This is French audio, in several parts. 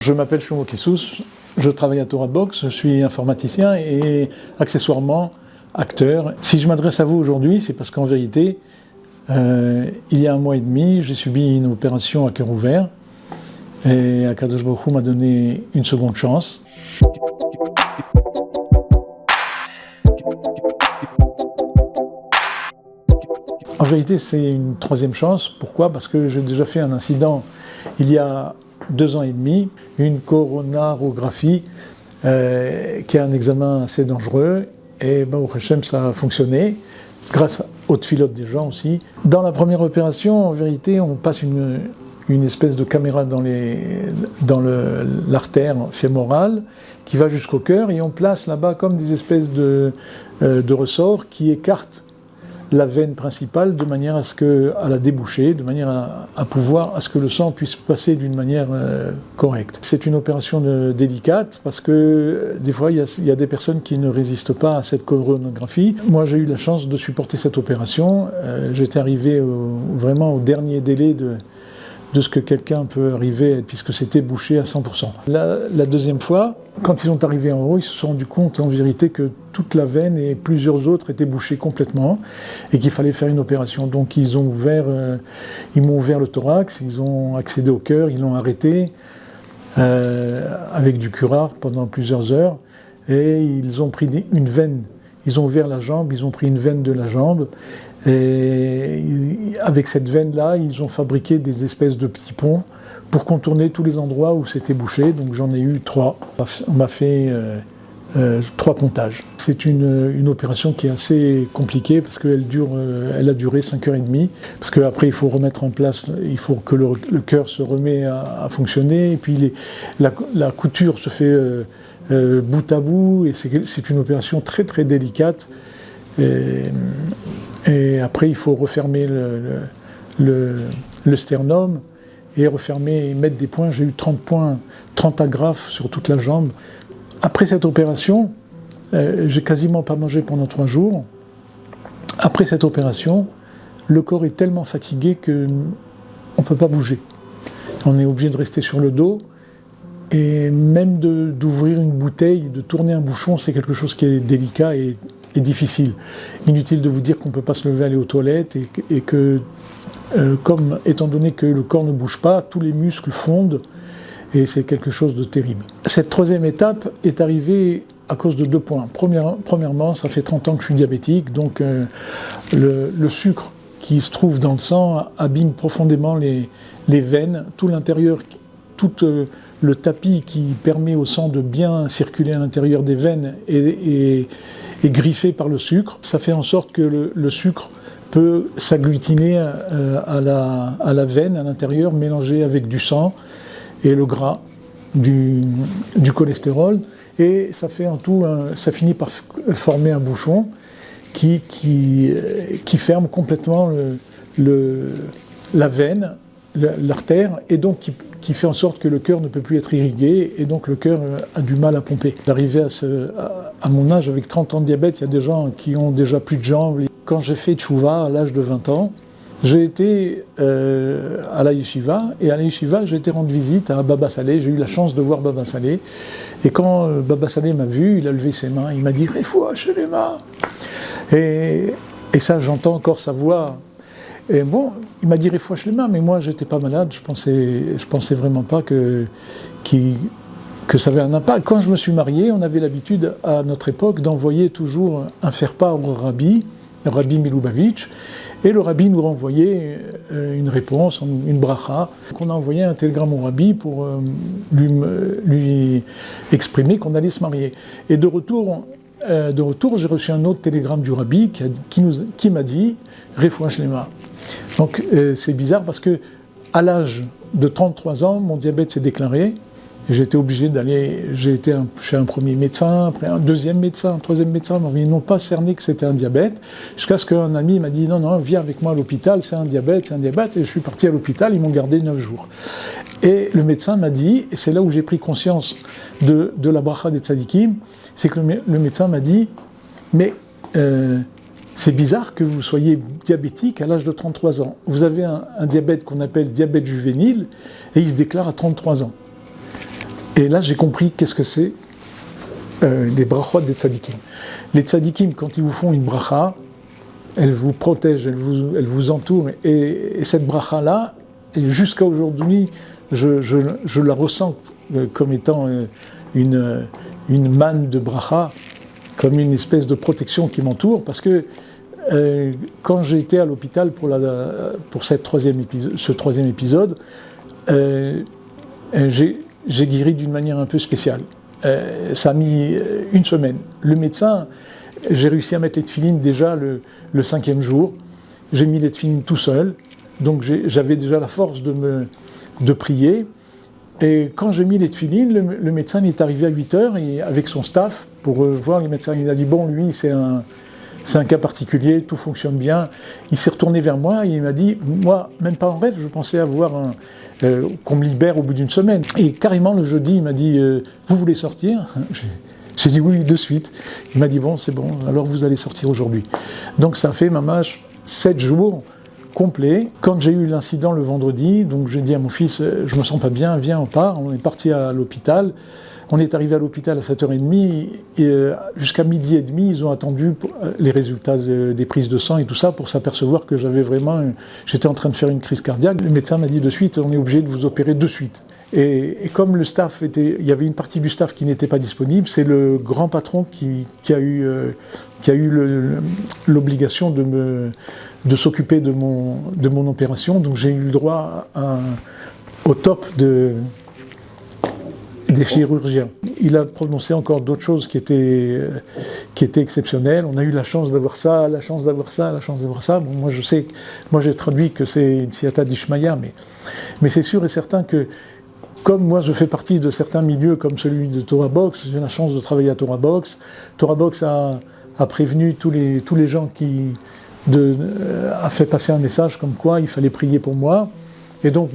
Je m'appelle Shlomo Kessous, je travaille à Torah Box, je suis informaticien et accessoirement acteur. Si je m'adresse à vous aujourd'hui, c'est parce qu'en vérité, il y a 1 mois et demi, j'ai subi une opération à cœur ouvert et Akadosh Baruch Hu m'a donné une seconde chance. En vérité, c'est une 3e chance. Pourquoi ? Parce que j'ai déjà fait un incident il y a 2 ans et demi, une coronarographie qui est un examen assez dangereux et Baruch Hashem, ça a fonctionné grâce aux tfilotes des gens aussi. Dans la première opération, en vérité, on passe une espèce de caméra dans l'artère fémorale qui va jusqu'au cœur et on place là-bas comme des espèces de ressorts qui écartent la veine principale de manière à la déboucher, de manière à ce que le sang puisse passer d'une manière correcte. C'est une opération délicate parce que des fois il y a des personnes qui ne résistent pas à cette coronographie. Moi j'ai eu la chance de supporter cette opération. J'étais arrivé vraiment au dernier délai de ce que quelqu'un peut arriver, puisque c'était bouché à 100%. La deuxième fois, quand ils sont arrivés en haut, ils se sont rendus compte en vérité que toute la veine et plusieurs autres étaient bouchées complètement et qu'il fallait faire une opération. Donc ils m'ont ouvert le thorax, ils ont accédé au cœur, ils l'ont arrêté avec du curare pendant plusieurs heures et ils ont pris une veine. Ils ont ouvert la jambe, ils ont pris une veine de la jambe et avec cette veine-là, ils ont fabriqué des espèces de petits ponts pour contourner tous les endroits où c'était bouché. Donc j'en ai eu 3. On m'a fait 3 pontages. C'est une opération qui est assez compliquée parce qu'elle a duré 5h30. Parce qu'après, il faut remettre en place, il faut que le cœur se remet à fonctionner. Et puis la couture se fait bout à bout. Et c'est une opération très très délicate. Et après, il faut refermer le sternum et refermer et mettre des points. J'ai eu 30 points, 30 agrafes sur toute la jambe. Après cette opération, j'ai quasiment pas mangé pendant 3 jours. Après cette opération, le corps est tellement fatigué qu'on ne peut pas bouger. On est obligé de rester sur le dos. Et même d'ouvrir une bouteille, de tourner un bouchon, c'est quelque chose qui est délicat et difficile. Inutile de vous dire qu'on ne peut pas se lever, aller aux toilettes et que, étant donné que le corps ne bouge pas, tous les muscles fondent et c'est quelque chose de terrible. Cette 3e étape est arrivée à cause de 2 points. Premièrement, ça fait 30 ans que je suis diabétique, donc le sucre qui se trouve dans le sang abîme profondément les veines, tout l'intérieur, tout le tapis qui permet au sang de bien circuler à l'intérieur des veines est griffé par le sucre. Ça fait en sorte que le sucre peut s'agglutiner à la veine à l'intérieur, mélangé avec du sang et le gras, du cholestérol. Et ça fait en tout, ça finit par former un bouchon qui ferme complètement la veine, l'artère, et donc qui fait en sorte que le cœur ne peut plus être irrigué, et donc le cœur a du mal à pomper. D'arriver à mon âge, avec 30 ans de diabète, il y a des gens qui ont déjà plus de jambes. Quand j'ai fait tchouva à l'âge de 20 ans, j'ai été à la yeshiva, et à la yeshiva, j'ai été rendre visite à Baba Saleh. J'ai eu la chance de voir Baba Saleh, et quand Baba Saleh m'a vu, il a levé ses mains, il m'a dit « Refoua Shelema » et ça, j'entends encore sa voix. Et bon, il m'a dit « Refoua Shelema », mais moi, j'étais pas malade, je pensais vraiment pas que ça avait un impact. Quand je me suis marié, on avait l'habitude, à notre époque, d'envoyer toujours un faire-part au Rabbi Milubavitch, et le Rabbi nous renvoyait une réponse, une bracha. On a envoyé un télégramme au Rabbi pour lui exprimer qu'on allait se marier. Et de retour, j'ai reçu un autre télégramme du Rabbi qui m'a dit « Refoua Shelema ». Donc c'est bizarre parce que à l'âge de 33 ans, mon diabète s'est déclaré. J'ai été obligé j'ai été chez un premier médecin, après un deuxième médecin, un troisième médecin, mais ils n'ont pas cerné que c'était un diabète, jusqu'à ce qu'un ami m'a dit « Non, viens avec moi à l'hôpital, c'est un diabète, et je suis parti à l'hôpital, ils m'ont gardé 9 jours. Et le médecin m'a dit, et c'est là où j'ai pris conscience de la bracha des tzadikim, c'est que le médecin m'a dit « Mais c'est bizarre que vous soyez diabétique à l'âge de 33 ans. Vous avez un diabète qu'on appelle diabète juvénile, et il se déclare à 33 ans. » Et là, j'ai compris qu'est-ce que c'est les brachot des tzadikim. Les tzadikim, quand ils vous font une bracha, elle vous protège, elle vous entoure. Et cette bracha-là, jusqu'à aujourd'hui, je la ressens comme étant une manne de bracha, comme une espèce de protection qui m'entoure, parce que quand j'ai été à l'hôpital pour ce troisième épisode, j'ai guéri d'une manière un peu spéciale. Ça a mis une semaine. Le médecin, j'ai réussi à mettre les tefilines déjà le 5e jour. J'ai mis les tefilines tout seul, donc j'avais déjà la force de prier. Et quand j'ai mis les tefilines, le médecin est arrivé à 8h avec son staff pour voir les médecins. Il a dit, bon, lui, c'est un cas particulier, tout fonctionne bien. Il s'est retourné vers moi et il m'a dit, moi, même pas en rêve, je pensais avoir qu'on me libère au bout d'une semaine. Et carrément, le jeudi, il m'a dit, vous voulez sortir ? J'ai dit oui, de suite. Il m'a dit, bon, c'est bon, alors vous allez sortir aujourd'hui. Donc ça fait, mamache, 7 jours complets. Quand j'ai eu l'incident le vendredi, donc j'ai dit à mon fils, je me sens pas bien, viens, on part. On est parti à l'hôpital. On est arrivé à l'hôpital à 7h30 et jusqu'à 12h30, ils ont attendu les résultats des prises de sang et tout ça pour s'apercevoir que j'étais en train de faire une crise cardiaque. Le médecin m'a dit de suite, on est obligé de vous opérer de suite. Et comme il y avait une partie du staff qui n'était pas disponible, c'est le grand patron qui a eu l'obligation de s'occuper de mon opération. Donc j'ai eu le droit au top des chirurgiens. Il a prononcé encore d'autres choses qui étaient exceptionnelles. On a eu la chance d'avoir ça, la chance d'avoir ça, la chance d'avoir ça. Bon, moi j'ai traduit que c'est une siyata d'Ishmaïa, mais c'est sûr et certain que comme moi je fais partie de certains milieux comme celui de Torah Box, j'ai la chance de travailler à Torah Box. Torah Box a prévenu tous les gens a fait passer un message comme quoi il fallait prier pour moi. Et donc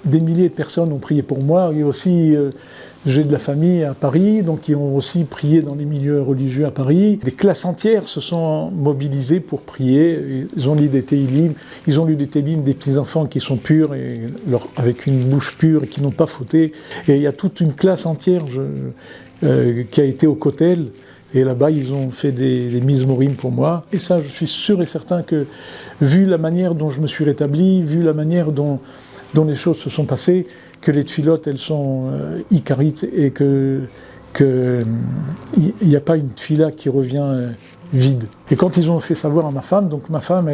des milliers de personnes ont prié pour moi. Et aussi j'ai de la famille à Paris, donc qui ont aussi prié dans les milieux religieux à Paris. Des classes entières se sont mobilisées pour prier. Ils ont lu des télim, des petits-enfants qui sont purs, avec une bouche pure et qui n'ont pas fauté. Et il y a toute une classe entière qui a été au Kotel. Et là-bas, ils ont fait des mizmorim pour moi. Et ça, je suis sûr et certain que, vu la manière dont je me suis rétabli, vu la manière dont les choses se sont passées, que les tfilotes, elles sont icarites et qu'il n'y a pas une tfila qui revient vide. Et quand ils ont fait savoir à ma femme, donc ma femme,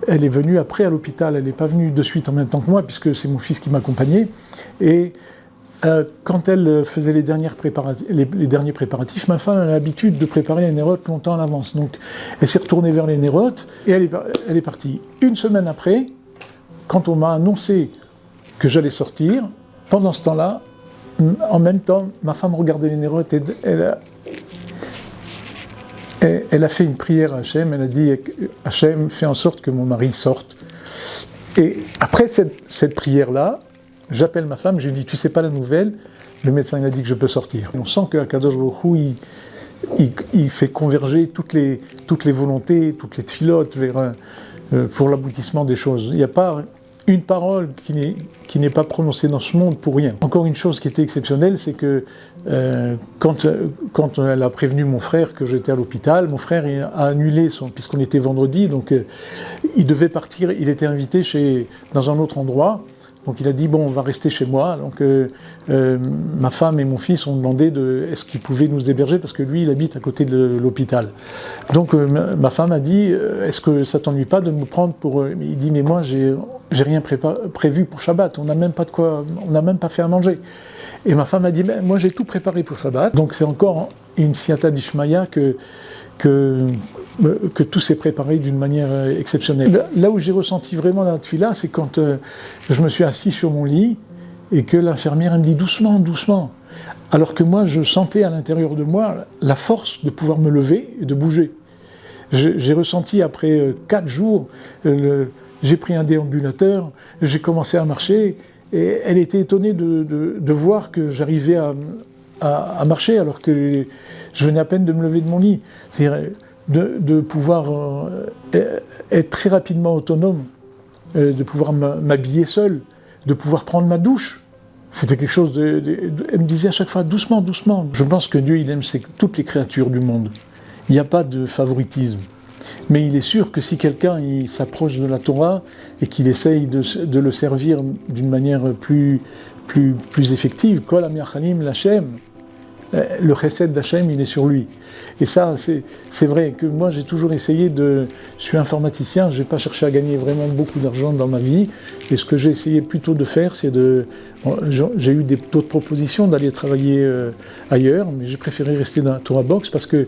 elle est venue après à l'hôpital, elle n'est pas venue de suite en même temps que moi, puisque c'est mon fils qui m'accompagnait. Et quand elle faisait les derniers préparatifs, ma femme a l'habitude de préparer les nérotes longtemps à l'avance. Donc elle s'est retournée vers les nérotes et elle est partie. Une semaine après, quand on m'a annoncé que j'allais sortir, pendant ce temps-là, en même temps, ma femme regardait les nérotes et elle a fait une prière à Hachem, elle a dit « Hachem, fais en sorte que mon mari sorte ». Et après cette prière-là, j'appelle ma femme, je lui dis « Tu sais pas la nouvelle ?» Le médecin il a dit que je peux sortir. Et on sent qu'Akadosh Baruch Hu, il fait converger toutes les volontés, toutes les tfilotes pour l'aboutissement des choses. Il n'y a pas une parole qui n'est pas prononcée dans ce monde pour rien. Encore une chose qui était exceptionnelle, c'est que quand elle a prévenu mon frère que j'étais à l'hôpital, mon frère a annulé puisqu'on était vendredi, donc il devait partir, il était invité dans un autre endroit. Donc il a dit, bon, on va rester chez moi. Donc ma femme et mon fils ont demandé est-ce qu'il pouvait nous héberger, parce que lui, il habite à côté de l'hôpital. Donc ma femme a dit, est-ce que ça t'ennuie pas de me prendre pour... Il dit, mais moi, j'ai rien prévu pour Shabbat, on n'a même pas fait à manger. Et ma femme a dit, moi, j'ai tout préparé pour Shabbat. Donc c'est encore une siyata d'Ishmaïa que tout s'est préparé d'une manière exceptionnelle. Là où j'ai ressenti vraiment la tfila, c'est quand je me suis assis sur mon lit et que l'infirmière elle me dit doucement, doucement. Alors que moi, je sentais à l'intérieur de moi la force de pouvoir me lever et de bouger. J'ai ressenti après 4 jours, j'ai pris un déambulateur, j'ai commencé à marcher et elle était étonnée de voir que j'arrivais à marcher alors que je venais à peine de me lever de mon lit. C'est-à-dire, de pouvoir être très rapidement autonome, de pouvoir m'habiller seul, de pouvoir prendre ma douche. C'était quelque chose elle me disait à chaque fois, doucement, doucement. Je pense que Dieu, il aime toutes les créatures du monde. Il n'y a pas de favoritisme. Mais il est sûr que si quelqu'un s'approche de la Torah et qu'il essaye de le servir d'une manière plus effective, Kol Amiachalim l'Hachem, le chesed d'Hachem, il est sur lui. Et ça, c'est vrai que moi, j'ai toujours essayé je suis informaticien, je n'ai pas cherché à gagner vraiment beaucoup d'argent dans ma vie. Et ce que j'ai essayé plutôt de faire, c'est j'ai eu d'autres propositions d'aller travailler ailleurs, mais j'ai préféré rester dans la Torah Box parce que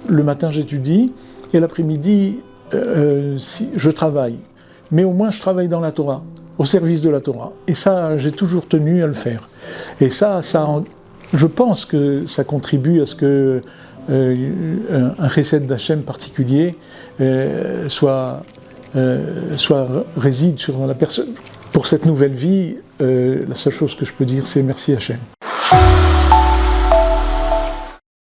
le matin, j'étudie et l'après-midi, je travaille. Mais au moins, je travaille dans la Torah, au service de la Torah. Et ça, j'ai toujours tenu à le faire. Et ça je pense que ça contribue à ce que un chesed d'Hachem particulier réside sur la personne. Pour cette nouvelle vie, la seule chose que je peux dire, c'est merci Hachem.